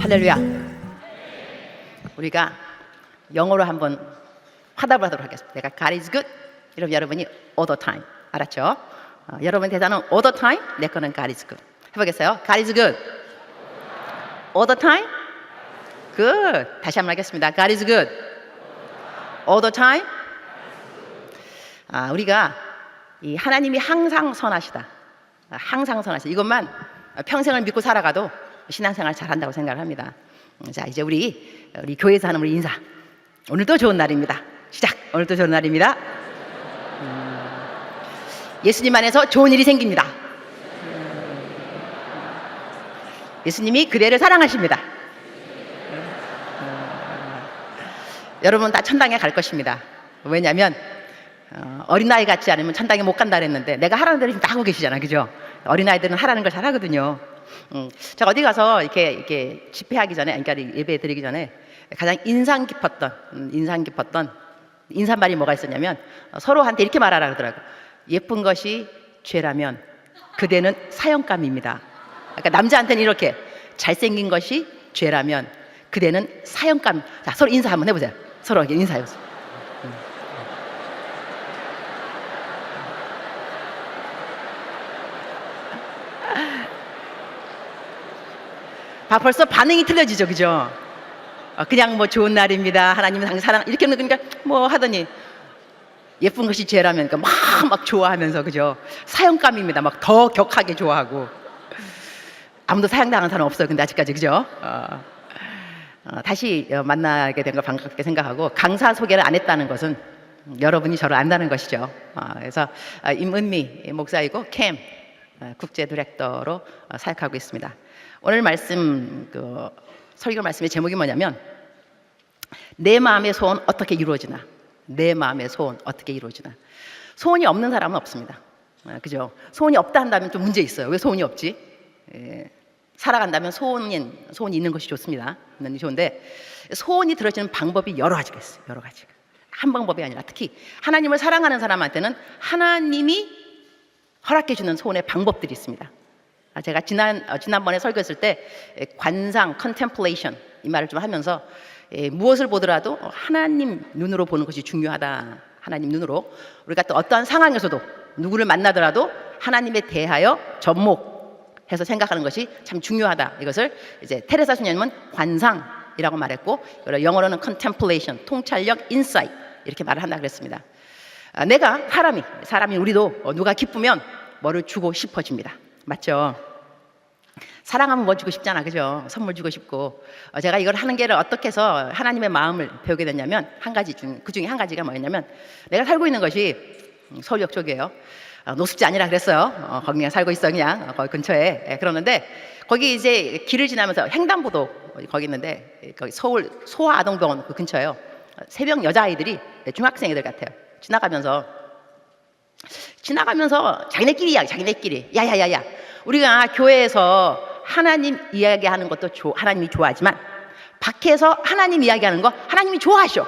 할렐루야. 우리가 영어로 한번 화답을 하도록 하겠습니다. 내가 God is good, 이러면 여러분이 all the time. 알았죠? 여러분 대사는 all the time, 내 거는 God is good. 해보겠어요? God is good. all the time? good. 다시 한번 하겠습니다. God is good. all the time? 우리가 이 하나님이 항상 선하시다. 항상 선하시다. 이것만 평생을 믿고 살아가도 신앙생활 잘한다고 생각을 합니다. 자, 이제 우리 교회에서 하는 우리 인사. 오늘도 좋은 날입니다. 시작. 오늘도 좋은 날입니다. 예수님 안에서 좋은 일이 생깁니다. 예수님이 그대를 사랑하십니다. 여러분 다 천당에 갈 것입니다. 왜냐하면 어린아이 같지 않으면 천당에 못 간다 그랬는데 내가 하라는 대로 다 하고 계시잖아, 그죠? 어린아이들은 하라는 걸 잘 하거든요. 제가 어디 가서 이렇게 집회하기 전에, 그러니까 예배 드리기 전에 가장 인상 깊었던 인사말이 뭐가 있었냐면 서로한테 이렇게 말하라 그러더라고요. 예쁜 것이 죄라면 그대는 사형감입니다. 그러니까 남자한테는 이렇게 잘생긴 것이 죄라면 그대는 사형감. 자, 서로 인사 한번 해보세요. 서로 인사해보세요. 벌써 반응이 틀려지죠, 그죠? 그냥 뭐 좋은 날입니다, 하나님 사랑 이렇게 그러니까 뭐 하더니 예쁜 것이 죄라면 그러니까 막 좋아하면서, 그죠? 사형감입니다, 막 더 격하게 좋아하고. 아무도 사형당한 사람 없어요, 근데 아직까지, 그죠? 다시 만나게 된 걸 반갑게 생각하고, 강사 소개를 안 했다는 것은 여러분이 저를 안다는 것이죠. 그래서 임은미 목사이고 캠 국제 디렉터로 사역하고 있습니다. 오늘 말씀 설교 말씀의 제목이 뭐냐면 내 마음의 소원 어떻게 이루어지나. 내 마음의 소원 어떻게 이루어지나. 소원이 없는 사람은 없습니다. 그죠? 소원이 없다 한다면 좀 문제 있어요. 왜 소원이 없지? 살아간다면 소원이 있는 것이 좋습니다. 있는 게 좋은데 소원이 들어지는 방법이 여러 가지가 있어요. 여러 가지가. 한 방법이 아니라 특히 하나님을 사랑하는 사람한테는 하나님이 허락해 주는 소원의 방법들이 있습니다. 제가 지난번에 설교했을 때 관상, contemplation 이 말을 좀 하면서 무엇을 보더라도 하나님 눈으로 보는 것이 중요하다. 하나님 눈으로 우리가 또 어떠한 상황에서도 누구를 만나더라도 하나님에 대하여 접목해서 생각하는 것이 참 중요하다. 이것을 이제 테레사 수녀님은 관상이라고 말했고 영어로는 contemplation, 통찰력, insight 이렇게 말을 한다 그랬습니다. 내가 사람이 우리도 누가 기쁘면 뭐를 주고 싶어집니다. 맞죠? 사랑하면 뭐 주고 싶잖아, 그죠? 선물 주고 싶고. 제가 이걸 하는 게 어떻게 해서 하나님의 마음을 배우게 됐냐면 그 중에 한 가지가 뭐였냐면 내가 살고 있는 것이 서울역 쪽이에요. 노숙지 아니라 그랬어요. 거기 그냥 살고 있어, 그냥 거기 근처에. 그러는데 거기 이제 길을 지나면서 횡단보도 거기 있는데 거기 서울 소아아동병원 그 근처예요. 새벽 여자아이들이 중학생애들 같아요. 지나가면서 자기네끼리 야야야야, 우리가 교회에서 하나님 이야기하는 것도 하나님이 좋아하지만 밖에서 하나님 이야기하는 거 하나님이 좋아하셔.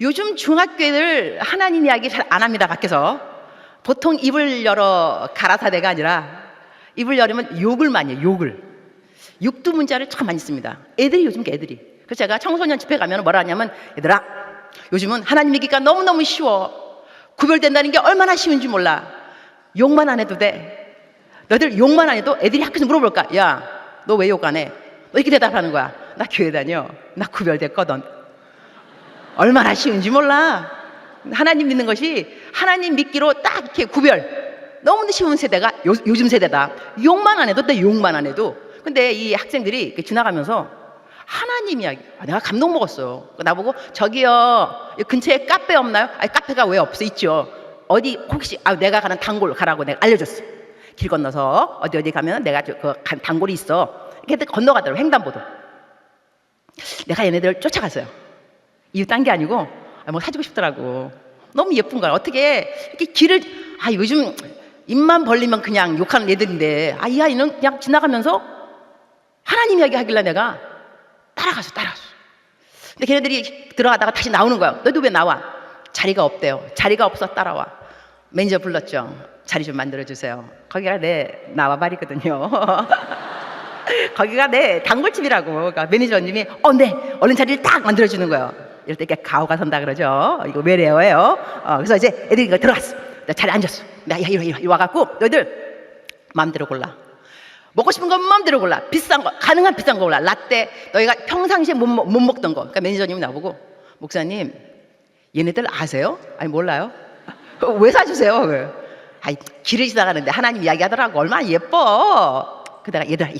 요즘 중학교들 하나님 이야기 잘 안 합니다. 밖에서 보통 입을 열어 가라사대가 아니라 입을 열으면 욕을 많이 해요. 욕을 육두문자를 참 많이 씁니다. 요즘 애들이. 그래서 제가 청소년 집회 가면 뭐라 하냐면 얘들아, 요즘은 하나님 얘기가 너무너무 쉬워. 구별된다는 게 얼마나 쉬운지 몰라. 욕만 안 해도 돼. 너희들 욕만 안 해도 애들이 학교에서 물어볼까? 야, 너 왜 욕 안 해? 너 이렇게 대답하는 거야. 나 교회 다녀. 나 구별됐거든. 얼마나 쉬운지 몰라. 하나님 믿는 것이 하나님 믿기로 딱 이렇게 구별. 너무 쉬운 세대가 요즘 세대다. 욕만 안 해도 돼. 욕만 안 해도. 근데 이 학생들이 지나가면서 하나님 이야기. 내가 감동 먹었어요. 나보고 저기요, 근처에 카페 없나요? 아니, 카페가 왜 없어? 있죠. 어디 혹시 내가 가는 단골 가라고 내가 알려줬어. 길 건너서 어디 가면 내가 단골이 있어. 이렇게 건너가더라고. 횡단보도. 내가 얘네들 쫓아갔어요. 이유 딴 게 아니고 뭐 사주고 싶더라고. 너무 예쁜 거야. 어떻게 이렇게 길을 요즘 입만 벌리면 그냥 욕하는 애들인데 이 아이는 그냥 지나가면서 하나님 이야기 하길래 내가 따라갔어. 근데 걔네들이 들어가다가 다시 나오는 거야. 너도 왜 나와? 자리가 없대요. 자리가 없어. 따라와. 매니저 불렀죠. 자리 좀 만들어주세요. 거기가 내 나와발이거든요. 거기가 내 단골집이라고. 그러니까 매니저님이 네, 얼른 자리를 딱 만들어주는 거예요. 이럴 때 가오가 선다 그러죠. 이거 외래어예요. 그래서 이제 애들이 들어갔어. 나 자리에 앉았어. 나 이리 와갖고 너희들 마음대로 골라. 먹고 싶은 건 마음대로 골라. 비싼 거, 가능한 비싼 거 골라. 라떼, 너희가 평상시에 못 먹던 거. 그러니까 매니저님이 나보고, 목사님, 얘네들 아세요? 아니, 몰라요. 왜 사주세요? 아이, 길을 지나가는데 하나님 이야기하더라고. 얼마나 예뻐. 그러다가 얘들아,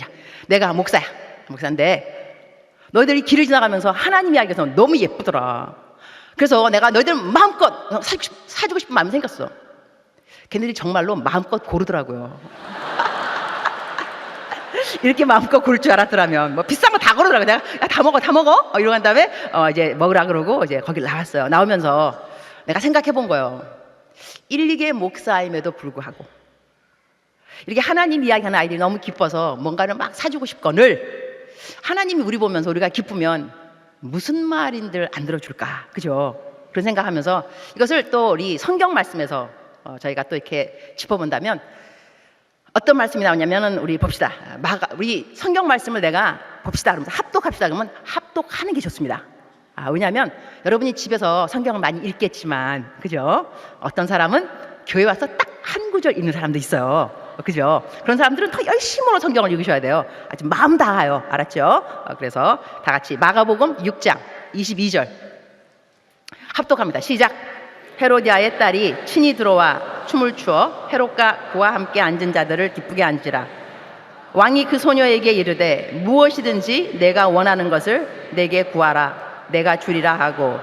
내가 목사인데 너희들이 길을 지나가면서 하나님 이야기해서 너무 예쁘더라. 그래서 내가 너희들 마음껏 사주고 싶은 마음이 생겼어. 걔네들이 정말로 마음껏 고르더라고요. 이렇게 마음껏 고를 줄 알았더라면 뭐 비싼 거 다 고르더라고요. 내가 야, 다 먹어 이러고 한 다음에 이제 먹으라 그러고 이제 거기를 나왔어요. 나오면서 내가 생각해 본 거예요. 1~2개 목사임에도 불구하고 이렇게 하나님 이야기하는 아이들이 너무 기뻐서 뭔가를 막 사주고 싶거늘 하나님이 우리 보면서 우리가 기쁘면 무슨 말인들 안 들어줄까, 그죠? 그런 생각하면서 이것을 또 우리 성경 말씀에서 저희가 또 이렇게 짚어본다면 어떤 말씀이 나오냐면은 우리 봅시다. 우리 성경 말씀을 내가 봅시다. 그러면서 합독합시다. 그러면 합독하는 게 좋습니다. 왜냐하면 여러분이 집에서 성경을 많이 읽겠지만, 그죠? 어떤 사람은 교회 와서 딱 한 구절 읽는 사람도 있어요. 그죠? 그런 사람들은 더 열심으로 성경을 읽으셔야 돼요. 아주 마음 다하여. 알았죠? 그래서 다 같이 마가복음 6장 22절 합독합니다. 시작. 헤로디아의 딸이 친히 들어와 춤을 추어 헤롯과 그와 함께 앉은 자들을 기쁘게 앉으라. 왕이 그 소녀에게 이르되 무엇이든지 내가 원하는 것을 내게 구하라. 내가 주리라 하고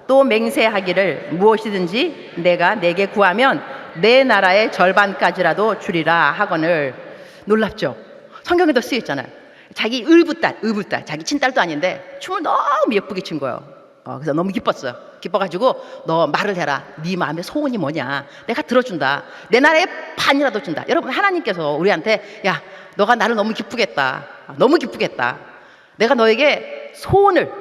또 맹세하기를 무엇이든지 내가 내게 구하면 내 나라의 절반까지라도 주리라 하거늘. 놀랍죠? 성경에도 쓰여 있잖아요. 자기 을부딸, 자기 친딸도 아닌데 춤을 너무 예쁘게 춘 거예요. 그래서 너무 기뻤어요. 기뻐가지고 너 말을 해라. 네 마음의 소원이 뭐냐? 내가 들어준다. 내 나라의 반이라도 준다. 여러분, 하나님께서 우리한테 야, 너가 나를 너무 기쁘겠다. 너무 기쁘겠다. 내가 너에게 소원을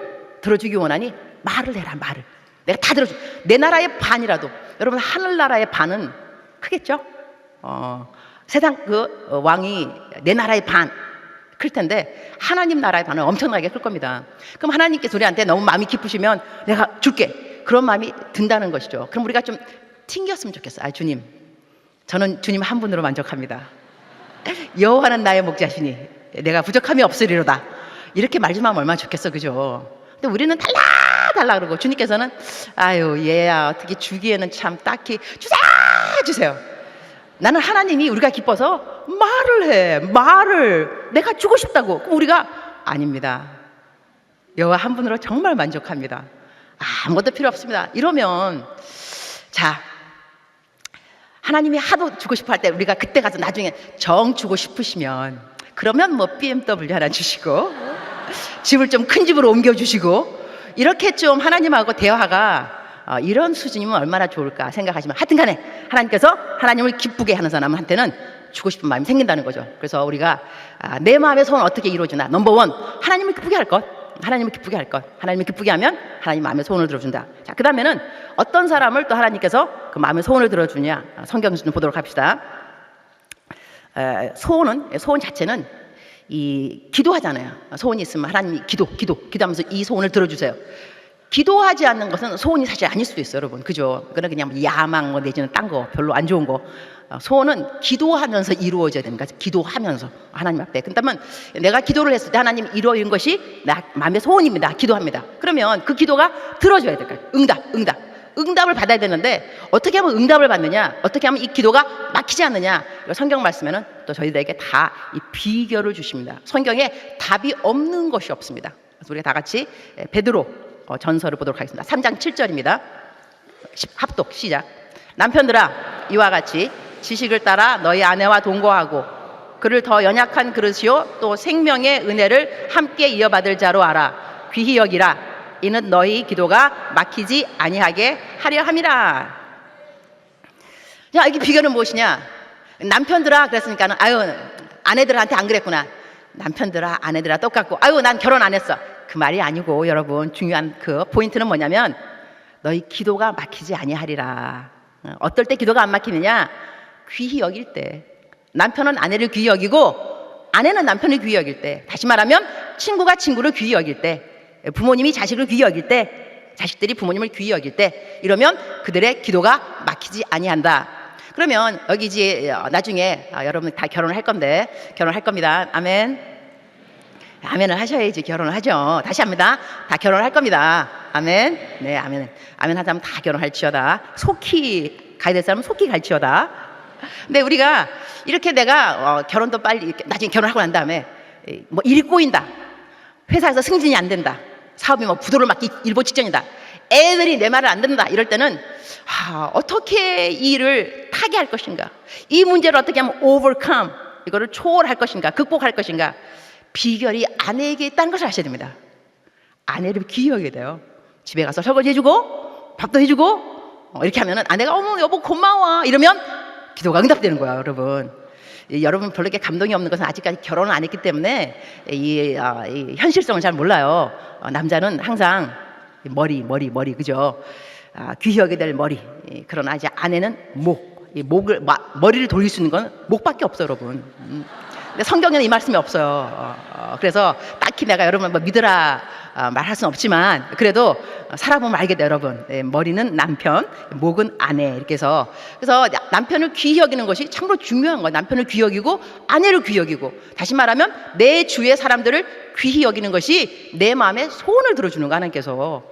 들어주기 원하니 말을 해라. 말을. 내가 다 들어줘. 내 나라의 반이라도. 여러분, 하늘나라의 반은 크겠죠? 세상 왕이 내 나라의 반 클 텐데 하나님 나라의 반은 엄청나게 클 겁니다. 그럼 하나님께서 우리한테 너무 마음이 기쁘시면 내가 줄게. 그런 마음이 든다는 것이죠. 그럼 우리가 좀 튕겼으면 좋겠어요. 주님, 저는 주님 한 분으로 만족합니다. 여호와는 나의 목자시니 내가 부족함이 없으리로다. 이렇게 말 좀 하면 얼마나 좋겠어, 그죠? 근데 우리는 달라 그러고 주님께서는 아유 얘야 어떻게 주기에는 참 딱히 주세요. 나는 하나님이 우리가 기뻐서 말을 내가 주고 싶다고. 그럼 우리가 아닙니다. 여호와 한 분으로 정말 만족합니다. 아무것도 필요 없습니다. 이러면 자, 하나님이 하도 주고 싶어 할 때 우리가 그때 가서 나중에 정 주고 싶으시면 그러면 뭐 BMW 하나 주시고 집을 좀 큰 집으로 옮겨주시고 이렇게 좀 하나님하고 대화가 이런 수준이면 얼마나 좋을까 생각하시면 하여튼 간에 하나님께서 하나님을 기쁘게 하는 사람한테는 주고 싶은 마음이 생긴다는 거죠. 그래서 우리가 내 마음의 소원 어떻게 이루어지나. 넘버원, 하나님을 기쁘게 할 것. 하나님을 기쁘게 할 것. 하나님을 기쁘게 하면 하나님 마음의 소원을 들어준다. 자, 그 다음에는 어떤 사람을 또 하나님께서 그 마음의 소원을 들어주냐. 성경 좀 보도록 합시다. 소원 자체는 이 기도하잖아요. 소원이 있으면 하나님이 기도하면서 이 소원을 들어주세요. 기도하지 않는 것은 소원이 사실 아닐 수도 있어요, 여러분. 그죠? 그건 그냥 야망 내지는 딴 거, 별로 안 좋은 거. 소원은 기도하면서 이루어져야 됩니다. 기도하면서 하나님 앞에. 그렇다면 내가 기도를 했을 때 하나님 이루어진 것이 나 마음의 소원입니다. 기도합니다. 그러면 그 기도가 들어줘야 될까요? 응답을 받아야 되는데 어떻게 하면 응답을 받느냐? 어떻게 하면 이 기도가 막히지 않느냐? 성경 말씀에는 또 저희들에게 다 이 비결을 주십니다. 성경에 답이 없는 것이 없습니다. 그래서 우리가 다 같이 베드로 전서를 보도록 하겠습니다. 3장 7절입니다. 합독 시작. 남편들아, 이와 같이 지식을 따라 너희 아내와 동거하고 그를 더 연약한 그릇이요 또 생명의 은혜를 함께 이어받을 자로 알아. 귀히 여기라. 이는 너희 기도가 막히지 아니하게 하려 함이라. 자, 이게 비결은 무엇이냐? 남편들아 그랬으니까는 아유 아내들한테 안 그랬구나. 남편들아 아내들아 똑같고 아유 난 결혼 안 했어. 그 말이 아니고 여러분 중요한 그 포인트는 뭐냐면 너희 기도가 막히지 아니하리라. 어떨 때 기도가 안 막히느냐? 귀히 여길 때. 남편은 아내를 귀히 여기고 아내는 남편을 귀히 여길 때, 다시 말하면 친구가 친구를 귀히 여길 때, 부모님이 자식을 귀히 여길 때, 자식들이 부모님을 귀히 여길 때, 이러면 그들의 기도가 막히지 아니한다. 그러면 여기 이제 나중에 여러분 다 결혼을 할 건데, 결혼할 겁니다. 아멘. 아멘을 하셔야지 결혼을 하죠. 다시 합니다. 다 결혼할 겁니다. 아멘. 네, 아멘. 아멘 하자면 다 결혼할지어다. 속히 가야 될 사람은 속히 갈지어다. 근데 우리가 이렇게 내가 결혼도 빨리 나중에 결혼하고 난 다음에 뭐 일이 꼬인다, 회사에서 승진이 안 된다, 사업이 뭐 부도를 맞기 일보 직전이다, 애들이 내 말을 안 듣는다, 이럴 때는 어떻게 이 일을 타개할 것인가, 이 문제를 어떻게 하면 overcome, 이거를 초월할 것인가, 극복할 것인가, 비결이 아내에게 있다는 것을 아셔야 됩니다. 아내를 귀히 여겨야 돼요. 집에 가서 설거지 해주고 밥도 해주고 이렇게 하면은 아내가 어머 여보 고마워 이러면 기도가 응답되는 거야. 여러분, 여러분 별로 이렇게 감동이 없는 것은 아직까지 결혼을 안 했기 때문에 이 현실성을 잘 몰라요. 남자는 항상 머리 그죠? 귀히 여겨야 될 머리. 그러나 이제 아내는 머리를 돌릴 수 있는 건 목밖에 없어요, 여러분. 근데 성경에는 이 말씀이 없어요. 그래서 딱히 내가 여러분 뭐 믿으라 말할 수는 없지만 그래도 살아보면 알게 돼요, 여러분. 머리는 남편, 목은 아내, 이렇게 해서. 그래서 남편을 귀히 여기는 것이 참으로 중요한 거예요. 남편을 귀히 여기고 아내를 귀히 여기고, 다시 말하면 내 주위의 사람들을 귀히 여기는 것이 내 마음의 소원을 들어주는 거, 하나님께서.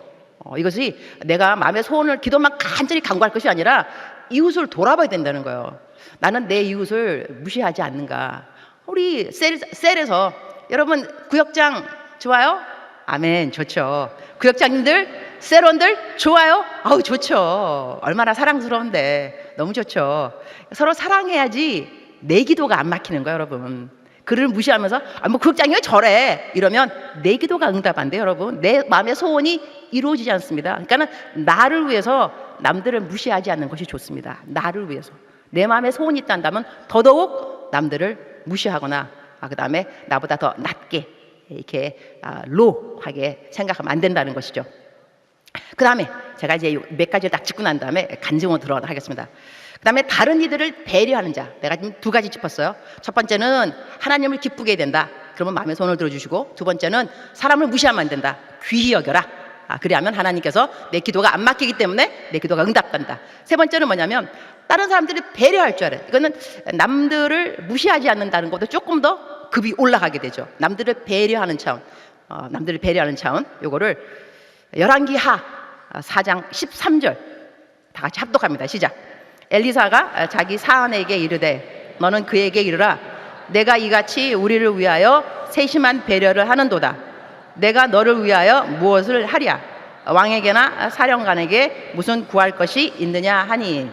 이것이 내가 마음의 소원을 기도만 간절히 간구할 것이 아니라 이웃을 돌아봐야 된다는 거예요. 나는 내 이웃을 무시하지 않는가. 우리 셀에서 여러분 구역장 좋아요? 아멘. 좋죠. 구역장님들, 셀원들 좋아요? 아우 좋죠. 얼마나 사랑스러운데. 너무 좋죠. 서로 사랑해야지 내 기도가 안 막히는 거예요, 여러분. 그를 무시하면서 뭐 구역장이 왜 저래 이러면 내 기도가 응답 안 돼요, 여러분. 내 마음의 소원이 이루어지지 않습니다. 그러니까 나를 위해서 남들을 무시하지 않는 것이 좋습니다. 나를 위해서 내 마음에 소원이 있다면 더더욱 남들을 무시하거나 그 다음에 나보다 더 낮게 이렇게 로하게 생각하면 안 된다는 것이죠. 그 다음에 제가 이제 몇 가지를 딱 짚고 난 다음에 간증으로 들어가도록 하겠습니다. 그 다음에 다른 이들을 배려하는 자, 내가 지금 두 가지 짚었어요. 첫 번째는 하나님을 기쁘게 해야 된다. 그러면 마음의 손을 들어주시고, 두 번째는 사람을 무시하면 안 된다. 귀히 여겨라. 그리하면 하나님께서 내 기도가 안 막히기 때문에 내 기도가 응답된다. 세 번째는 뭐냐면 다른 사람들을 배려할 줄 알아요. 이거는 남들을 무시하지 않는다는 것도 조금 더 급이 올라가게 되죠. 남들을 배려하는 차원, 남들을 배려하는 차원. 요거를 열왕기하 4장 13절 다 같이 합독합니다. 시작. 엘리사가 자기 사안에게 이르되 너는 그에게 이르라 내가 이같이 우리를 위하여 세심한 배려를 하는도다. 내가 너를 위하여 무엇을 하랴? 왕에게나 사령관에게 무슨 구할 것이 있느냐 하니.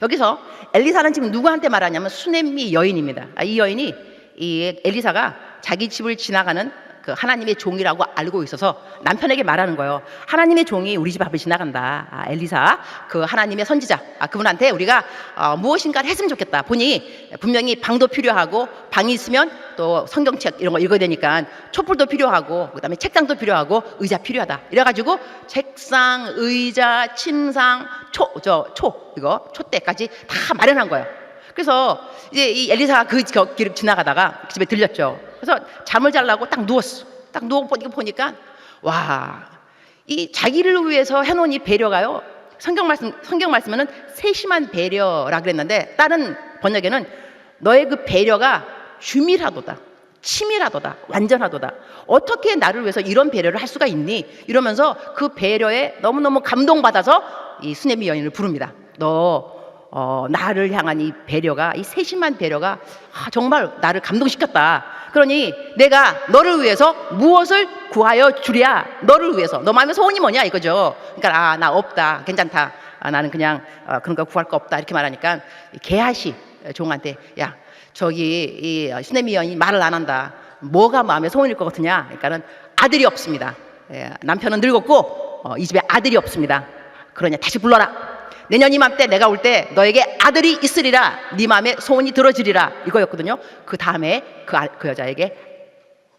여기서 엘리사는 지금 누구한테 말하냐면 수넴미 여인입니다. 이 여인이 이 엘리사가 자기 집을 지나가는 그 하나님의 종이라고 알고 있어서 남편에게 말하는 거예요. 하나님의 종이 우리 집 앞을 지나간다. 엘리사, 그 하나님의 선지자, 그분한테 우리가 무엇인가를 했으면 좋겠다. 보니 분명히 방도 필요하고, 방이 있으면 또 성경책 이런 거 읽어야 되니까 촛불도 필요하고, 그 다음에 책상도 필요하고, 의자 필요하다. 이래가지고 책상, 의자, 침상, 이거 촛대까지 다 마련한 거예요. 그래서 이제 이 엘리사가 그 길을 지나가다가 그 집에 들렸죠. 그래서 잠을 자려고 딱 누웠어. 딱 누워 보니까 와, 이 자기를 위해서 해놓은 이 배려가요. 성경 말씀에는 세심한 배려라 그랬는데 다른 번역에는 너의 그 배려가 주밀하도다, 치밀하도다, 완전하도다. 어떻게 나를 위해서 이런 배려를 할 수가 있니? 이러면서 그 배려에 너무너무 감동받아서 이 수넴미 여인을 부릅니다. 너 나를 향한 이 배려가, 이 세심한 배려가 정말 나를 감동시켰다. 그러니 내가 너를 위해서 무엇을 구하여 주랴. 너를 위해서. 너 마음의 소원이 뭐냐 이거죠. 그러니까 나 없다, 괜찮다, 나는 그냥 그런 거 구할 거 없다 이렇게 말하니까 게하시 종한테 야 저기 이 수넴미 여인이 말을 안 한다. 뭐가 마음의 소원일 것 같으냐? 그러니까는 아들이 없습니다. 남편은 늙었고 이 집에 아들이 없습니다. 그러냐 다시 불러라. 내년 이맘때 내가 올 때 너에게 아들이 있으리라. 네 마음에 소원이 들어지리라. 이거였거든요. 그 다음에 그 여자에게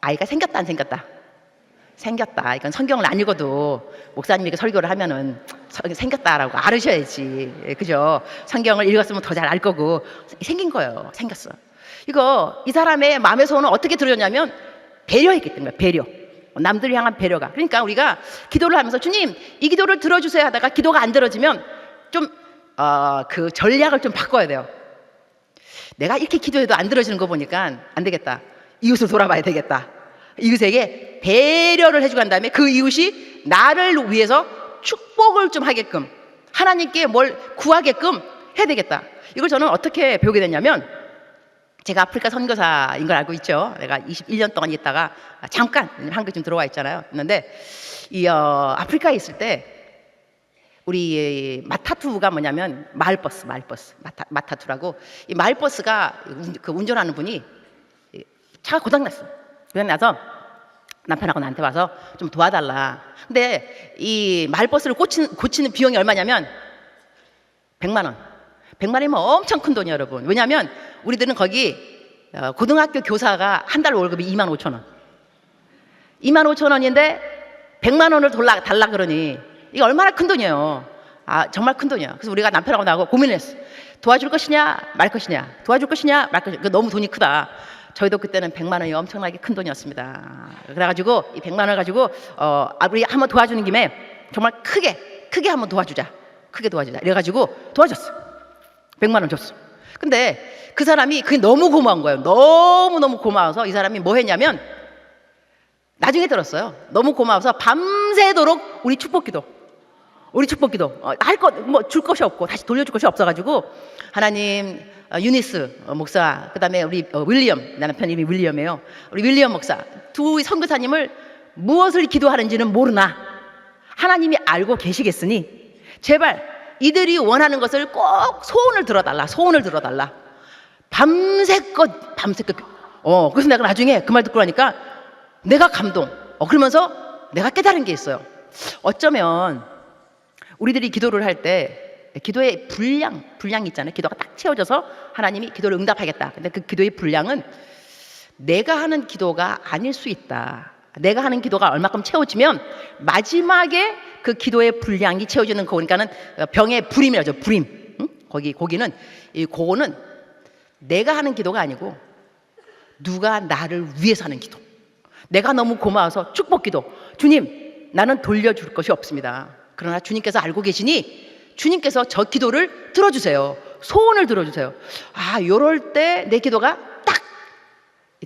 아이가 생겼다 안 생겼다? 생겼다. 이건 성경을 안 읽어도 목사님이 설교를 하면은 생겼다라고 알으셔야지. 그죠? 성경을 읽었으면 더 잘 알 거고 생긴 거예요. 생겼어. 이거 이 사람의 마음의 소원은 어떻게 들어졌냐면 배려했기 때문에 배려. 남들을 향한 배려가. 그러니까 우리가 기도를 하면서 주님 이 기도를 들어주세요 하다가 기도가 안 들어지면 좀 그 전략을 좀 바꿔야 돼요. 내가 이렇게 기도해도 안 들어지는 거 보니까 안 되겠다. 이웃을 돌아봐야 되겠다. 이웃에게 배려를 해주고 한 다음에 그 이웃이 나를 위해서 축복을 좀 하게끔 하나님께 뭘 구하게끔 해야 되겠다. 이걸 저는 어떻게 배우게 됐냐면 제가 아프리카 선교사인 걸 알고 있죠. 내가 21년 동안 있다가 잠깐 한국에 좀 들어와 있잖아요. 있는데 이 아프리카에 있을 때 우리 마타투가 뭐냐면 마을버스 마타투라고 이 마을버스가 그 운전하는 분이 차가 고장났어. 고장나서 남편하고 나한테 와서 좀 도와달라. 근데 이 마을버스를 고치는 비용이 얼마냐면 100만 원. 100만 원이면 엄청 큰 돈이에요, 여러분. 왜냐하면 우리들은 거기 고등학교 교사가 한 달 월급이 2만 5천 원. 2만 5천 원인데 100만 원을 달라 그러니 이게 얼마나 큰 돈이에요. 정말 큰 돈이야. 그래서 우리가 남편하고 나하고 고민을 했어. 도와줄 것이냐 말 것이냐. 도와줄 것이냐 말 것이냐. 너무 돈이 크다. 저희도 그때는 100만 원이 엄청나게 큰 돈이었습니다. 그래가지고 이 100만 원을 가지고 우리 한번 도와주는 김에 정말 크게 한번 도와주자. 크게 도와주자. 이래가지고 도와줬어. 100만 원 줬어. 근데 그 사람이 그게 너무 고마운 거예요. 너무 고마워서 이 사람이 뭐 했냐면 나중에 들었어요. 너무 고마워서 밤새도록 우리 축복기도 할 것 뭐 줄 것이 없고 다시 돌려줄 것이 없어가지고 하나님 유니스 목사 그다음에 우리 윌리엄 남편 이름이 윌리엄이에요. 우리 윌리엄 목사 두 선교사님을 무엇을 기도하는지는 모르나 하나님이 알고 계시겠으니 제발 이들이 원하는 것을 꼭 소원을 들어달라. 밤새껏. 그래서 내가 나중에 그 말 듣고 나니까 내가 감동. 그러면서 내가 깨달은 게 있어요. 어쩌면 우리들이 기도를 할 때 기도의 분량이 있잖아요. 기도가 딱 채워져서 하나님이 기도를 응답하겠다. 근데 그 기도의 분량은 내가 하는 기도가 아닐 수 있다. 내가 하는 기도가 얼마큼 채워지면 마지막에 그 기도의 분량이 채워지는 거 그러니까는 병의 불임이라죠. 불임. 응? 거기는 그거는 내가 하는 기도가 아니고 누가 나를 위해서 하는 기도. 내가 너무 고마워서 축복 기도. 주님, 나는 돌려줄 것이 없습니다. 그러나 주님께서 알고 계시니 주님께서 저 기도를 들어주세요. 소원을 들어주세요. 요럴 때 내 기도가 딱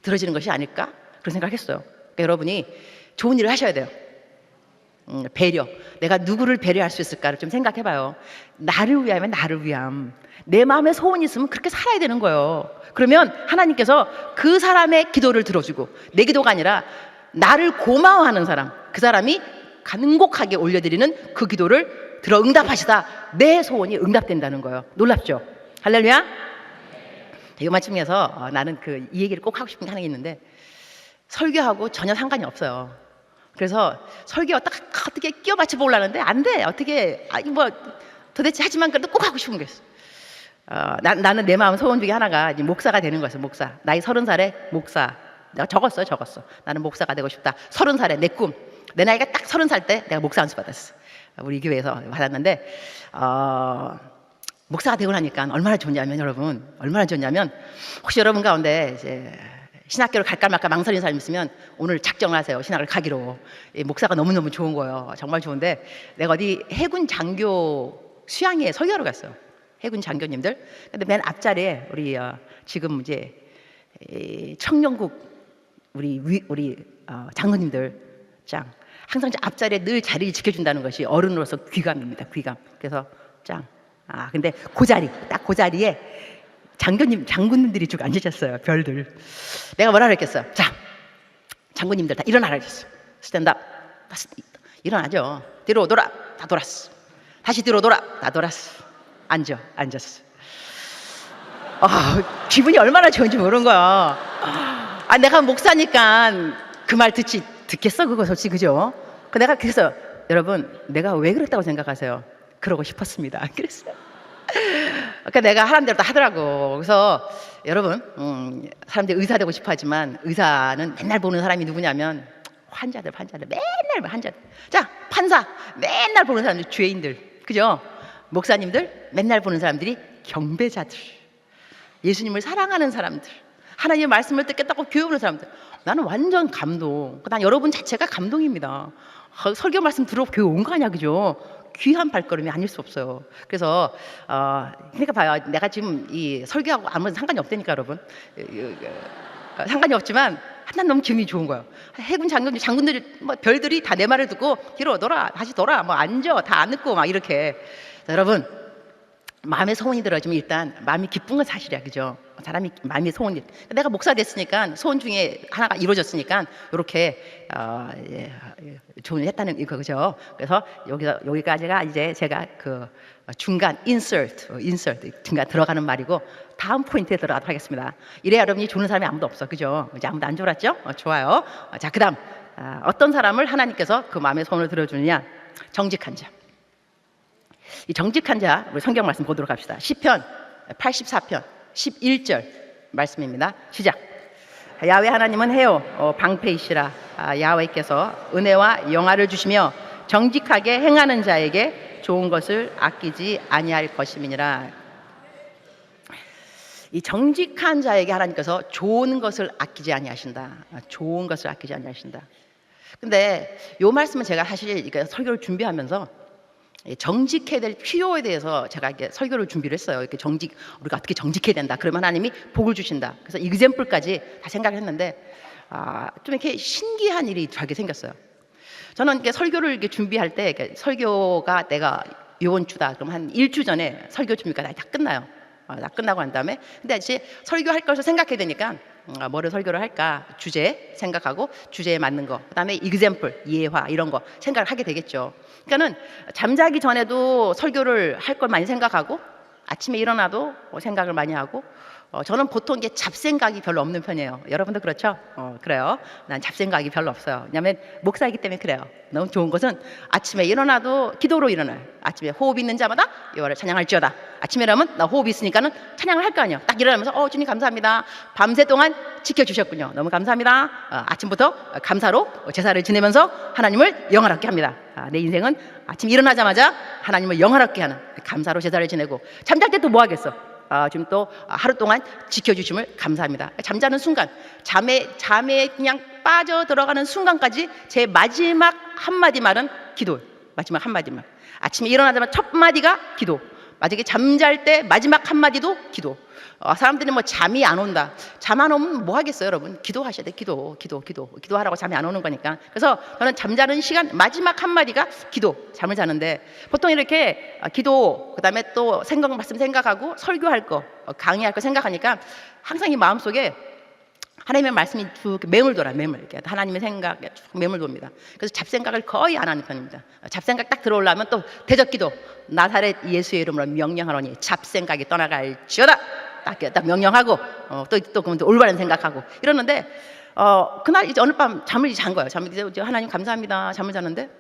들어지는 것이 아닐까? 그런 생각을 했어요. 그러니까 여러분이 좋은 일을 하셔야 돼요. 배려. 내가 누구를 배려할 수 있을까를 좀 생각해봐요. 나를 위하면 나를 위함. 내 마음에 소원이 있으면 그렇게 살아야 되는 거예요. 그러면 하나님께서 그 사람의 기도를 들어주고 내 기도가 아니라 나를 고마워하는 사람, 그 사람이 간곡하게 올려드리는 그 기도를 들어 응답하시다 내 소원이 응답된다는 거예요. 놀랍죠? 할렐루야. 이마침에서 나는 이 얘기를 꼭 하고 싶은 게 하나 있는데 설교하고 전혀 상관이 없어요. 그래서 설교 어떻게 끼워 맞춰 보려는데 안 돼. 어떻게 도대체 하지만 그래도 꼭 하고 싶은 게 있어. 나는 내 마음 소원 중에 하나가 목사가 되는 거였어. 목사. 나이 30살에 목사. 내가 적었어. 나는 목사가 되고 싶다. 30살에 내 꿈. 내 나이가 딱 30살 때 내가 목사 안수 받았어. 우리 교회에서 받았는데 목사가 되고 나니까 얼마나 좋냐면 혹시 여러분 가운데 이제 신학교를 갈까 말까 망설이는 사람 있으면 오늘 작정을 하세요. 신학을 가기로. 목사가 너무너무 좋은 거예요. 정말 좋은데 내가 어디 해군 장교 수양회에 설교하러 갔어요. 해군 장교님들. 근데 맨 앞자리에 우리 지금 이제 청년국 우리 장로님들 짱 항상 앞자리에 늘 자리를 지켜준다는 것이 어른으로서 귀감입니다. 귀감. 그래서 짱. 근데 그 자리에 장군님들이 쭉 앉으셨어요. 별들. 내가 뭐라 그랬겠어요? 자, 장군님들 다 일어나라 그랬어. 스탠드업. 일어나죠. 뒤로 돌아. 다 돌았어. 다시 뒤로 돌아. 다 돌았어. 앉았어. 기분이 얼마나 좋은지 모르는 거야. 내가 목사니까 그 말 듣겠어? 그거 솔직히 그죠? 내가 그래서 여러분 내가 왜 그랬다고 생각하세요? 그러고 싶었습니다. 그랬어요. 그러니까 내가 하라는 대로 다 하더라고. 그래서 여러분 사람들이 의사 되고 싶어 하지만 의사는 맨날 보는 사람이 누구냐면 환자들 맨날 환자들. 자, 판사 맨날 보는 사람들 죄인들. 그죠? 목사님들 맨날 보는 사람들이 경배자들. 예수님을 사랑하는 사람들. 하나님의 말씀을 듣겠다고 교회 오는 사람들, 나는 완전 감동. 난 여러분 자체가 감동입니다. 설교 말씀 들어 교회 온 거 아니야, 그죠? 귀한 발걸음이 아닐 수 없어요. 그래서 그러니까 봐요. 내가 지금 이 설교하고 아무런 상관이 없다니까, 여러분. 상관이 없지만 난 너무 기분이 좋은 거예요. 해군 장군들이 뭐 별들이 다 내 말을 듣고 뒤로 돌아, 다시 돌아, 뭐 앉아, 다 안 듣고 막 이렇게. 자, 여러분, 마음에 소원이 들어지면 일단 마음이 기쁜 건 사실이야, 그죠? 사람이 마음이 소원이, 내가 목사 됐으니까 소원 중에 하나가 이루어졌으니까 이렇게 조언을 했다는 이거, 그죠? 그래서 여기까지가 이제 제가 그 중간 insert 중간 들어가는 말이고, 다음 포인트에 들어가도록 하겠습니다. 이래 여러분이 조는 사람이 아무도 없어, 그죠? 이제 아무도 안 졸았죠? 좋아요. 자, 그다음 어떤 사람을 하나님께서 그 마음의 소원을 들어주느냐? 정직한 자. 이 정직한 자, 우리 성경 말씀 보도록 합시다. 시편 84편 11절 말씀입니다. 시작. 야훼 하나님은 해요 방패이시라. 야훼께서 은혜와 영화를 주시며 정직하게 행하는 자에게 좋은 것을 아끼지 아니할 것임이니라. 이 정직한 자에게 하나님께서 좋은 것을 아끼지 아니하신다. 좋은 것을 아끼지 아니하신다. 근데 이 말씀은 제가 사실 설교를 준비하면서 정직해야 될 필요에 대해서 제가 이렇게 설교를 준비를 했어요. 이렇게 우리가 어떻게 정직해야 된다. 그러면 하나님이 복을 주신다. 그래서 이그젬플까지 다 생각을 했는데, 좀 이렇게 신기한 일이 저에게 생겼어요. 저는 이렇게 설교를 이렇게 준비할 때, 이렇게 설교가 내가 요번 주다. 그럼 한 일주 전에 설교 준비가 다 끝나요. 다 끝나고 난 다음에. 근데 이제 설교할 것을 생각해야 되니까, 뭐를 설교를 할까? 주제 생각하고 주제에 맞는 거, 그다음에 이그젬플, 예화 이런 거 생각을 하게 되겠죠. 그러니까는 잠자기 전에도 설교를 할 걸 많이 생각하고, 아침에 일어나도 생각을 많이 하고, 저는 보통 이게 잡생각이 별로 없는 편이에요. 여러분도 그렇죠? 그래요. 난 잡생각이 별로 없어요. 왜냐하면 목사이기 때문에 그래요. 너무 좋은 것은 아침에 일어나도 기도로 일어나요. 아침에 호흡 있는 자마다 여호와를 찬양할지어다. 아침에 일어나면 나 호흡 있으니까는 찬양을 할 거 아니에요. 딱 일어나면서 주님 감사합니다. 밤새 동안 지켜주셨군요. 너무 감사합니다. 아침부터 감사로 제사를 지내면서 하나님을 영화롭게 합니다. 내 인생은 아침 일어나자마자 하나님을 영화롭게 하는 감사로 제사를 지내고, 잠잘 때 또 뭐 하겠어? 지금 또 하루 동안 지켜주심을 감사합니다. 잠자는 순간, 잠에 그냥 빠져 들어가는 순간까지 제 마지막 한마디 말은 기도. 마지막 한마디 말. 아침에 일어나자마자 첫 마디가 기도. 만약에 잠잘 때 마지막 한마디도 기도. 사람들이 뭐 잠이 안 온다. 잠 안 오면 뭐 하겠어요, 여러분? 기도하셔야 돼. 기도하라고 잠이 안 오는 거니까. 그래서 저는 잠자는 시간 마지막 한마디가 기도. 잠을 자는데 보통 이렇게 기도, 그다음에 또 말씀 생각하고 설교할 거, 강의할 거 생각하니까 항상 이 마음속에 하나님의 말씀이 쭉 매물 돌아, 매물. 하나님의 생각에 쭉 매물 돕니다. 그래서 잡생각을 거의 안 하는 편입니다. 잡생각 딱 들어오려면 또 대적기도, 나사렛 예수의 이름으로 명령하노니 잡생각이 떠나갈지어다. 딱 명령하고, 또 그러면 또 올바른 생각하고 이러는데, 그날 이제 어느 밤 잠을 잔 거예요. 이제 하나님 감사합니다. 잠을 잤는데,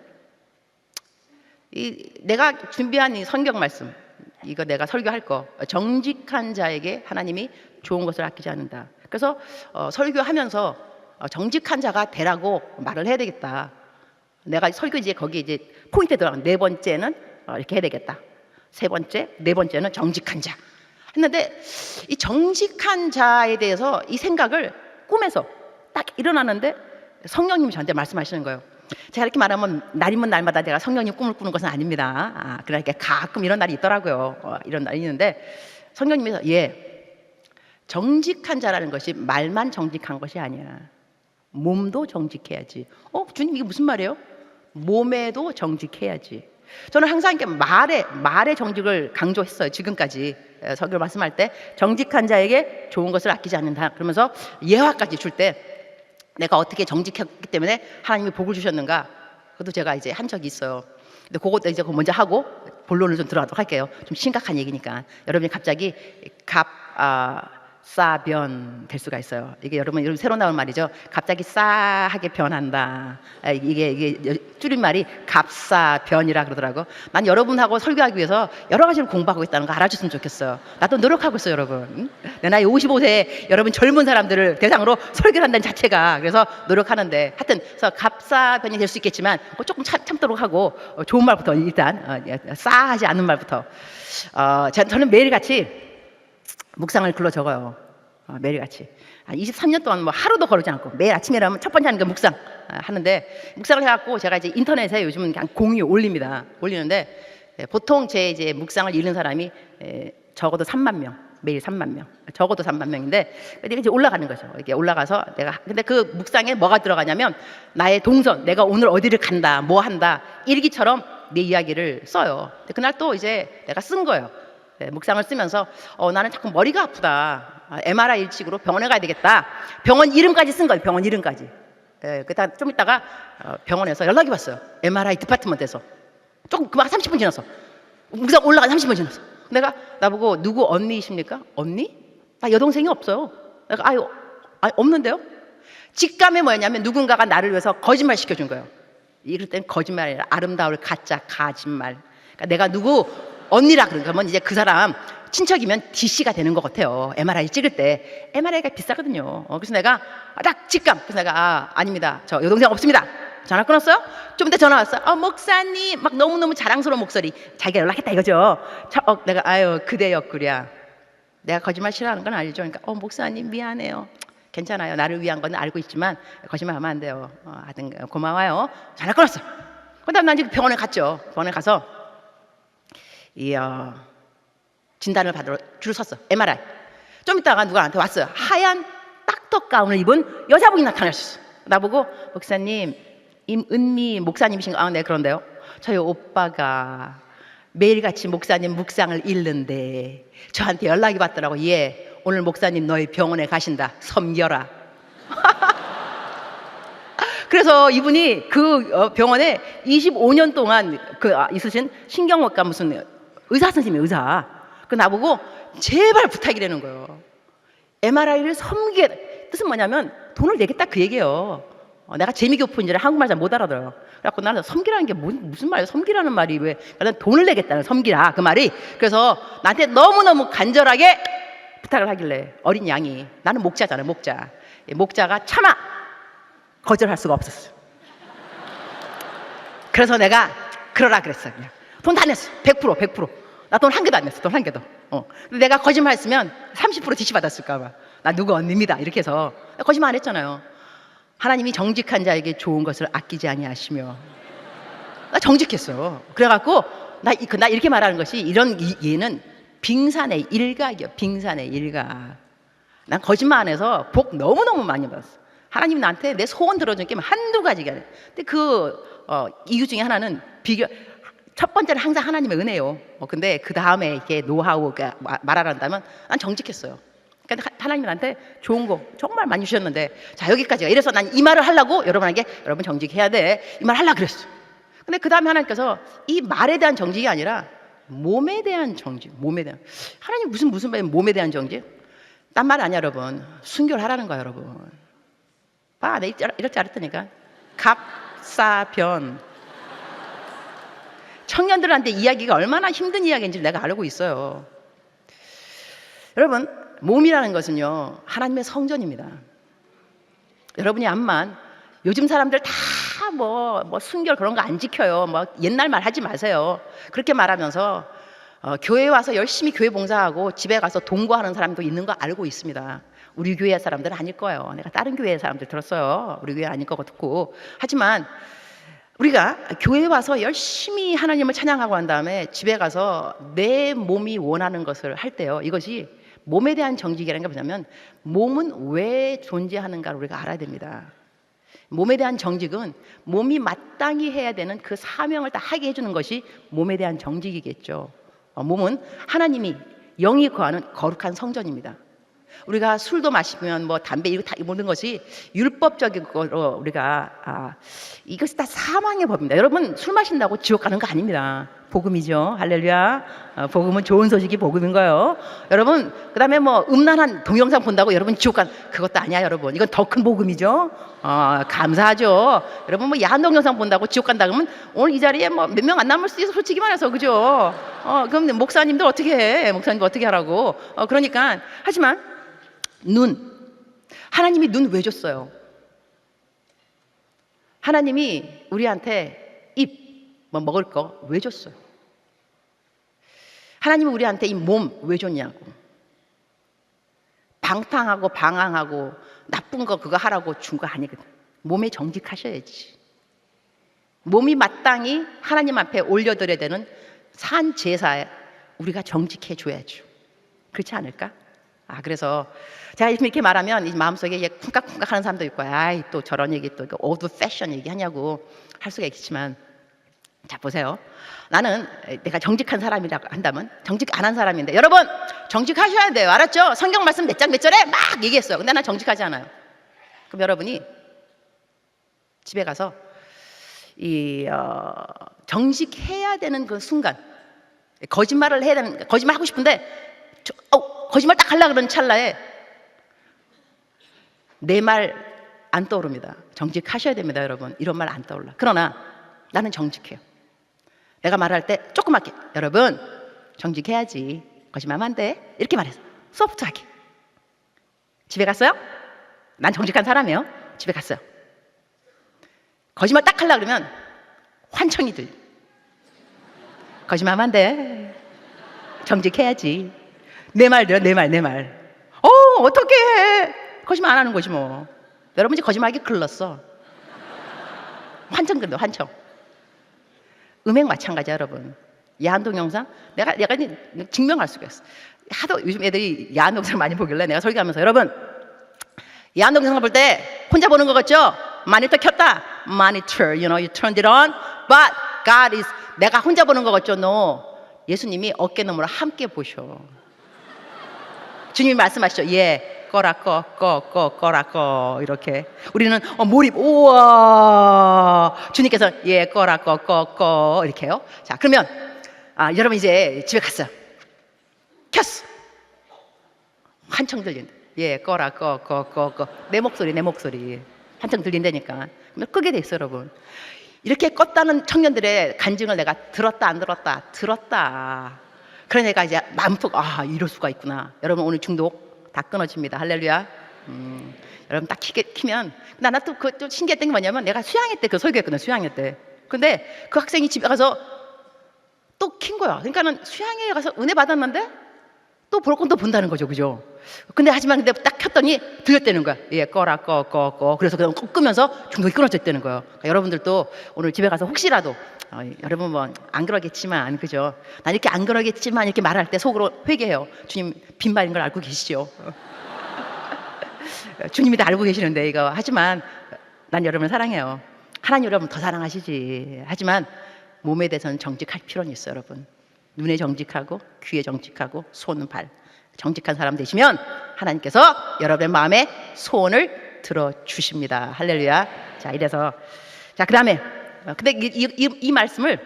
내가 준비한 이 성경 말씀, 이거 내가 설교할 거, 정직한 자에게 하나님이 좋은 것을 아끼지 않는다. 그래서 설교하면서 정직한 자가 되라고 말을 해야 되겠다. 내가 설교 이제 거기 이제 포인트에 들어간 네 번째는 이렇게 해야 되겠다. 세 번째, 네 번째는 정직한 자 했는데, 이 정직한 자에 대해서 이 생각을 꿈에서 딱 일어나는데 성령님이 저한테 말씀하시는 거예요. 제가 이렇게 말하면 날이면 날마다 제가 성령님 꿈을 꾸는 것은 아닙니다. 그러니까 가끔 이런 날이 있더라고요. 이런 날이 있는데 성령님께서 정직한 자라는 것이 말만 정직한 것이 아니야. 몸도 정직해야지. 주님 이게 무슨 말이에요? 몸에도 정직해야지. 저는 항상 이렇게 말의 정직을 강조했어요. 지금까지 설교 말씀할 때 정직한 자에게 좋은 것을 아끼지 않는다. 그러면서 예화까지 줄 때 내가 어떻게 정직했기 때문에 하나님이 복을 주셨는가, 그것도 제가 이제 한 적이 있어요. 근데 그것도 이제 먼저 하고 본론을 좀 들어가도록 할게요. 좀 심각한 얘기니까. 여러분이 갑자기 갑사변 될 수가 있어요. 이게 여러분 새로 나온 말이죠. 갑자기 싸하게 변한다. 이게 줄임말이 갑사변이라 그러더라고. 난 여러분하고 설교하기 위해서 여러 가지를 공부하고 있다는 거 알아줬으면 좋겠어요. 나도 노력하고 있어요, 여러분. 내 나이 55세 여러분 젊은 사람들을 대상으로 설교를 한다는 자체가, 그래서 노력하는데 하여튼 그래서 갑사변이 될 수 있겠지만 조금 참도록 하고, 좋은 말부터 일단 싸하지 않는 말부터. 저는 매일같이 묵상을 글로 적어요. 매일같이. 23년 동안 뭐 하루도 거르지 않고 매일 아침에 일어나면 첫 번째 하는 게 묵상 하는데, 묵상을 해갖고 제가 이제 인터넷에 요즘은 그냥 공유 올립니다. 올리는데 보통 제 이제 묵상을 읽는 사람이 적어도 3만 명, 매일 3만 명, 적어도 3만 명인데 이게 이제 올라가는 거죠. 이게 올라가서 내가, 근데 그 묵상에 뭐가 들어가냐면 나의 동선, 내가 오늘 어디를 간다, 뭐 한다, 일기처럼 내 이야기를 써요. 근데 그날 또 이제 내가 쓴 거예요. 묵상을 쓰면서 나는 자꾸 머리가 아프다. MRI 일찍으로 병원에 가야 되겠다. 병원 이름까지 쓴 거예요. 병원 이름까지. 그다 좀 있다가 병원에서 연락이 왔어요. MRI 디파트먼트에서. 조금 그만 30분 지났어. 묵상 올라가 30분 지났어. 내가 나보고 누구 언니이십니까? 언니? 나 여동생이 없어요. 내가 아유 없는데요? 직감이 뭐였냐면 누군가가 나를 위해서 거짓말 시켜준 거예요. 이럴 땐 거짓말이 아니라 아름다울 가짜 거짓말. 그러니까 내가 누구 언니라 그러면 이제 그 사람 친척이면 DC가 되는 것 같아요. MRI 찍을 때 MRI가 비싸거든요. 그래서 내가 딱 직감. 그래서 내가 아닙니다. 저 여동생 없습니다. 전화 끊었어요. 좀 이따 전화 왔어요. 목사님, 막 너무너무 자랑스러운 목소리. 자기가 연락했다 이거죠. 내가 아유 그대 옆구리야. 내가 거짓말 싫어하는 건 알죠. 그러니까 목사님 미안해요. 괜찮아요. 나를 위한 건 알고 있지만 거짓말하면 안 돼요. 하여튼 고마워요. 전화 끊었어. 그다음 난 이제 병원에 갔죠. 병원에 가서 진단을 받으러 줄 섰어. MRI. 좀 있다가 누가 나한테 왔어요. 하얀 딱터 가운을 입은 여자분이 나타나셨어. 나보고 목사님, 임은미 목사님이신가? 네, 그런데요. 저희 오빠가 매일같이 목사님 묵상을 읽는데 저한테 연락이 왔더라고. 오늘 목사님 너희 병원에 가신다. 섬겨라. 그래서 이분이 그 병원에 25년 동안 있으신 신경외과 무슨 의사 선생님이 의사. 그 나보고 제발 부탁이라는 거예요. MRI를 섬기게. 뜻은 뭐냐면 돈을 내겠다 그 얘기예요. 내가 재미교포인지라 한국말 잘 못 알아들어요. 그래갖고 나는 섬기라는 게 무슨 말이야? 섬기라는 말이 왜? 나는 돈을 내겠다는 섬기라 그 말이. 그래서 나한테 너무너무 간절하게 부탁을 하길래 어린 양이, 나는 목자잖아 목자. 목자가 차마 거절할 수가 없었어. 그래서 내가 그러라 그랬어. 그냥 돈 다 냈어. 100%. 나 돈 한 개도 안 냈어. 돈 한 개도. 근데 내가 거짓말 했으면 30% 지시 받았을까 봐. 나 누구 언니입니다. 이렇게 해서 거짓말 안 했잖아요. 하나님이 정직한 자에게 좋은 것을 아끼지 아니하시며. 나 정직했어. 그래갖고 나 이렇게 말하는 것이 얘는 빙산의 일각이요. 빙산의 일각. 난 거짓말 안 해서 복 너무너무 많이 받았어. 하나님이 나한테 내 소원 들어준 게 한두 가지가 아니야. 근데 이유 중에 하나는 첫 번째는 항상 하나님의 은혜요. 근데 그 다음에 이렇게 노하우가 말하란다면 난 정직했어요. 그러니까 하나님이 나한테 좋은 거 정말 많이 주셨는데, 자 여기까지가. 이래서 난 이 말을 하려고 여러분에게 여러분 정직해야 돼. 이 말 하려고 그랬어. 근데 그 다음에 하나님께서 이 말에 대한 정직이 아니라 몸에 대한 정직. 몸에 대한. 하나님 무슨 말 몸에 대한 정직? 딴 말 아니야 여러분. 순교를 하라는 거야 여러분. 봐, 내가 이럴 줄 알았다니까. 갑사변. 청년들한테 이야기가 얼마나 힘든 이야기인지 내가 알고 있어요. 여러분, 몸이라는 것은요 하나님의 성전입니다. 여러분이 암만 요즘 사람들 다 뭐 순결 그런 거 안 지켜요. 뭐 옛날 말 하지 마세요. 그렇게 말하면서 교회에 와서 열심히 교회 봉사하고 집에 가서 동거하는 사람도 있는 거 알고 있습니다. 우리 교회 사람들은 아닐 거예요. 내가 다른 교회 사람들 들었어요. 우리 교회 아닐 거고 듣고. 하지만 우리가 교회에 와서 열심히 하나님을 찬양하고 한 다음에 집에 가서 내 몸이 원하는 것을 할 때요, 이것이 몸에 대한 정직이라는 게 뭐냐면 몸은 왜 존재하는가를 우리가 알아야 됩니다. 몸에 대한 정직은 몸이 마땅히 해야 되는 그 사명을 다 하게 해주는 것이 몸에 대한 정직이겠죠. 몸은 하나님이 영이 거하는 거룩한 성전입니다. 우리가 술도 마시면 뭐 담배 이거 다 모든 것이 율법적인 거로 우리가 이것이 다 사망의 법입니다. 여러분 술 마신다고 지옥 가는 거 아닙니다. 복음이죠. 할렐루야. 복음은 좋은 소식이 복음인 거예요. 여러분 그다음에 뭐 음란한 동영상 본다고 여러분 지옥 간 그것도 아니야 여러분. 이건 더 큰 복음이죠. 감사하죠. 여러분 뭐 야한 동영상 본다고 지옥 간다 그러면 오늘 이 자리에 뭐 몇 명 안 남을 수도 있어 솔직히 말해서 그죠. 그럼 목사님들 어떻게 해? 목사님들 어떻게 하라고? 그러니까 하지만 눈, 하나님이 눈 왜 줬어요? 하나님이 우리한테 입, 뭐 먹을 거 왜 줬어요? 하나님이 우리한테 이 몸 왜 줬냐고. 방탕하고 방황하고 나쁜 거 그거 하라고 준 거 아니거든. 몸에 정직하셔야지. 몸이 마땅히 하나님 앞에 올려드려야 되는 산 제사에 우리가 정직해 줘야죠. 그렇지 않을까? 그래서 제가 이렇게 말하면 이 마음속에 쿵깍쿵깍 하는 사람도 있고, 아이 또 저런 얘기 또 오드 패션 얘기 하냐고 할 수가 있지만, 자 보세요. 나는 내가 정직한 사람이라고 한다면 정직 안 한 사람인데, 여러분 정직하셔야 돼요. 알았죠? 성경 말씀 몇 장 몇 절에 막 얘기했어요. 근데 난 정직하지 않아요. 그럼 여러분이 집에 가서 정직해야 되는 그 순간, 거짓말을 해야 되는, 거짓말 하고 싶은데 거짓말 딱 하려고 그러는 찰나에 내 말 안 떠오릅니다. 정직하셔야 됩니다, 여러분. 이런 말 안 떠올라. 그러나 나는 정직해요. 내가 말할 때 조그맣게, 여러분 정직해야지, 거짓말하면 안 돼, 이렇게 말해서 소프트하게. 집에 갔어요? 난 정직한 사람이에요. 집에 갔어요. 거짓말 딱 하려고 그러면 환청이 들려. 거짓말하면 안 돼, 정직해야지. 내 말 들어, 내 말. 어떻게 해? 거짓말 안 하는 거지 뭐. 여러분 이제 거짓말하기 글렀어. 환청 들려, 환청. 음행 마찬가지야, 여러분. 야한 동영상, 내가 증명할 수가 있어. 하도 요즘 애들이 야한 동영상 많이 보길래 내가 설교하면서, 여러분 야한 동영상을 볼 때 혼자 보는 거 같죠? 모니터 켰다, monitor, you turned it on, but God is, 내가 혼자 보는 거 같죠? No, 예수님이 어깨너머로 함께 보셔. 주님이 말씀하시죠. 꺼라 꺼 이렇게. 우리는 몰입, 우와. 주님께서 꺼라 꺼 이렇게요. 자, 그러면 여러분 이제 집에 갔어요. 켰어. 한청 들린다. 꺼라 꺼. 내 목소리 한청 들린다니까. 그러면 끄게 돼 있어, 여러분. 이렇게 껐다는 청년들의 간증을 내가 들었다 안 들었다? 들었다. 그래 내가 이제 마음속 이럴 수가 있구나. 여러분 오늘 중독 다 끊어집니다. 할렐루야. 여러분 딱 키면, 나 또 신기했던 게 뭐냐면, 내가 수양회 때 그 설교했거든, 수양회 때. 근데 그 학생이 집에 가서 또 킨 거야. 그러니까는 수양회에 가서 은혜 받았는데 또 볼 건 또 본다는 거죠, 그죠? 근데 딱 켰더니 들렸다는 거야. 꺼라 꺼. 그래서 그냥 끄면서 중독이 끊어졌다는 거예요. 그러니까 여러분들도 오늘 집에 가서 혹시라도 여러분 뭐 안 그러겠지만, 그죠? 난 이렇게 안 그러겠지만 이렇게 말할 때 속으로 회개해요. 주님 빈말인 걸 알고 계시죠? 주님이 다 알고 계시는데 이거. 하지만 난 여러분을 사랑해요. 하나님 여러분 더 사랑하시지. 하지만 몸에 대해서는 정직할 필요는 있어요, 여러분. 눈에 정직하고 귀에 정직하고 손, 발 정직한 사람 되시면 하나님께서 여러분의 마음에 소원을 들어주십니다. 할렐루야. 자, 이래서 그 다음에 근데 이 말씀을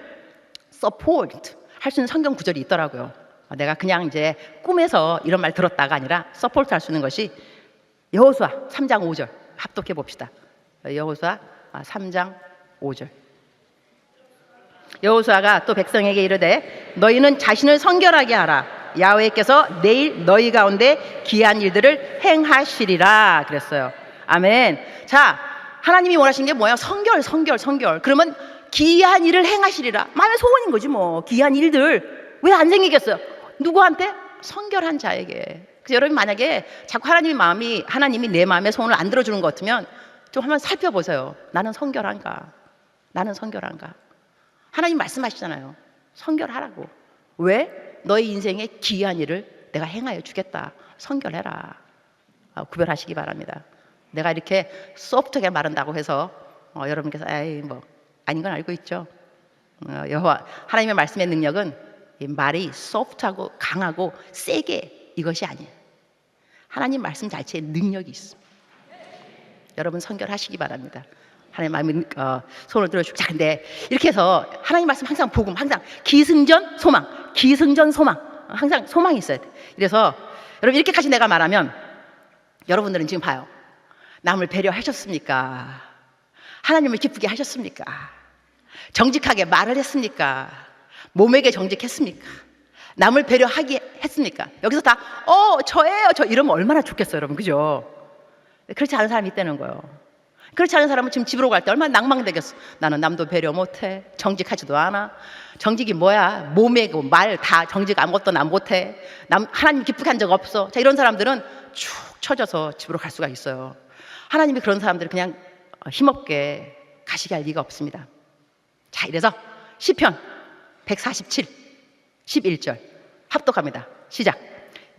support 할 수 있는 성경 구절이 있더라고요. 내가 그냥 이제 꿈에서 이런 말 들었다가 아니라 support 할 수 있는 것이 여호수아 3장 5절 합독해 봅시다. 여호수아 3장 5절. 여호수아가 또 백성에게 이르되 너희는 자신을 성결하게 하라. 야훼께서 내일 너희 가운데 기이한 일들을 행하시리라 그랬어요. 아멘. 자, 하나님이 원하시는 게 뭐예요? 성결. 그러면 기이한 일을 행하시리라. 마음의 소원인 거지 뭐. 기이한 일들 왜 안 생기겠어요? 누구한테? 성결한 자에게. 그래서 여러분 만약에 자꾸 하나님이 내 마음의 소원을 안 들어주는 것 같으면 좀 한번 살펴보세요. 나는 성결한가? 하나님 말씀하시잖아요. 성결하라고. 왜? 너희 인생에 기이한 일을 내가 행하여 주겠다. 성결해라. 구별하시기 바랍니다. 내가 이렇게 소프트하게 말한다고 해서 여러분께서 뭐 아닌 건 알고 있죠. 여호와 하나님의 말씀의 능력은 이 말이 소프트하고 강하고 세게 이것이 아니에요. 하나님 말씀 자체에 능력이 있습니다. 여러분 성결하시기 바랍니다. 하나님 마음이 손을 들어주고. 자, 근데 이렇게 해서 하나님 말씀 항상 복음, 항상 기승전 소망, 항상 소망이 있어야 돼. 그래서 여러분 이렇게까지 내가 말하면 여러분들은 지금 봐요. 남을 배려하셨습니까? 하나님을 기쁘게 하셨습니까? 정직하게 말을 했습니까? 몸에게 정직했습니까? 남을 배려하게 했습니까? 여기서 다 저예요 저 이러면 얼마나 좋겠어요, 여러분. 그죠? 그렇지 않은 사람이 있다는 거예요. 그렇지 않은 사람은 지금 집으로 갈 때 얼마나 낭망되겠어. 나는 남도 배려 못해, 정직하지도 않아, 정직이 뭐야? 몸이고 말 다 정직 아무것도 나 못해. 하나님 기쁘게 한 적 없어. 자, 이런 사람들은 축 처져서 집으로 갈 수가 있어요. 하나님이 그런 사람들을 그냥 힘없게 가시게 할 리가 없습니다. 자, 이래서 시편 147 11절 합독합니다. 시작.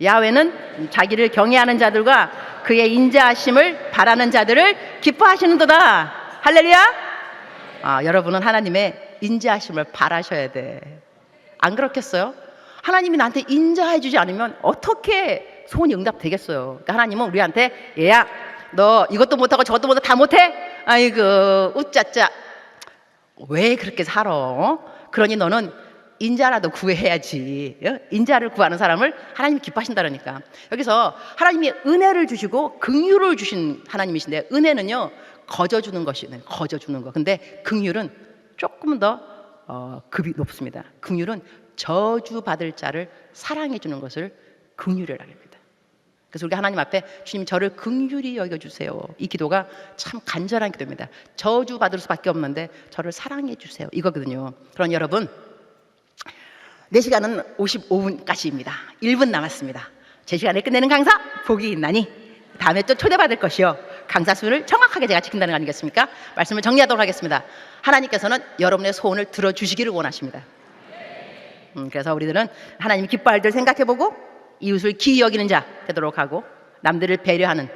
야훼는 자기를 경외하는 자들과 그의 인자하심을 바라는 자들을 기뻐하시는도다. 할렐루야. 여러분은 하나님의 인자하심을 바라셔야 돼. 안 그렇겠어요? 하나님이 나한테 인자해 주지 않으면 어떻게 소원이 응답되겠어요? 그러니까 하나님은 우리한테 얘야 너 이것도 못하고 저것도 못하고 다 못해? 아이고 우짜짜 왜 그렇게 살아? 그러니 너는 인자라도 구해야지. 인자를 구하는 사람을 하나님이 기뻐하신다니까. 여기서 하나님이 은혜를 주시고 긍휼을 주신 하나님이신데, 은혜는요 거저주는 것이네. 거저주는 거. 근데 긍휼은 조금 더 급이 높습니다. 긍휼은 저주받을 자를 사랑해 주는 것을 긍휼이라고 합니다. 그래서 우리가 하나님 앞에 주님 저를 긍휼히 여겨주세요. 이 기도가 참 간절한 기도입니다. 저주받을 수밖에 없는데 저를 사랑해 주세요. 이거거든요. 그럼 여러분, 내 시간은 55분까지입니다. 1분 남았습니다. 제 시간에 끝내는 강사 복이 있나니 다음에 또 초대받을 것이요. 강사 수를 정확하게 제가 지킨다는 거 아니겠습니까? 말씀을 정리하도록 하겠습니다. 하나님께서는 여러분의 소원을 들어주시기를 원하십니다. 그래서 우리들은 하나님이 기뻐할 줄 생각해보고 이웃을 기이 여기는 자 되도록 하고 남들을 배려하는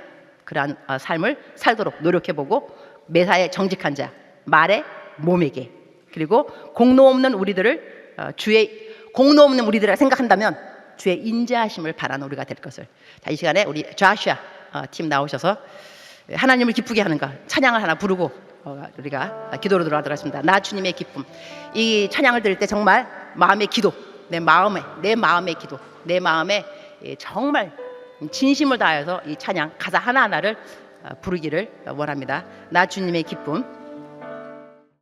그러한 삶을 살도록 노력해보고 매사에 정직한 자, 말에 몸에게, 그리고 공로 없는 우리들을 주의 공로 없는 우리들을 생각한다면 주의 인자하심을 바라는 우리가 될 것을. 자, 이 시간에 우리 조슈아 팀 나오셔서 하나님을 기쁘게 하는 것 찬양을 하나 부르고 우리가 기도로 들어가도록 하겠습니다. 나 주님의 기쁨. 이 찬양을 들을 때 정말 마음의 기도, 내 마음의 기도, 내 마음에 정말 진심을 다해서 이 찬양 가사 하나하나를 부르기를 원합니다. 나 주님의 기쁨.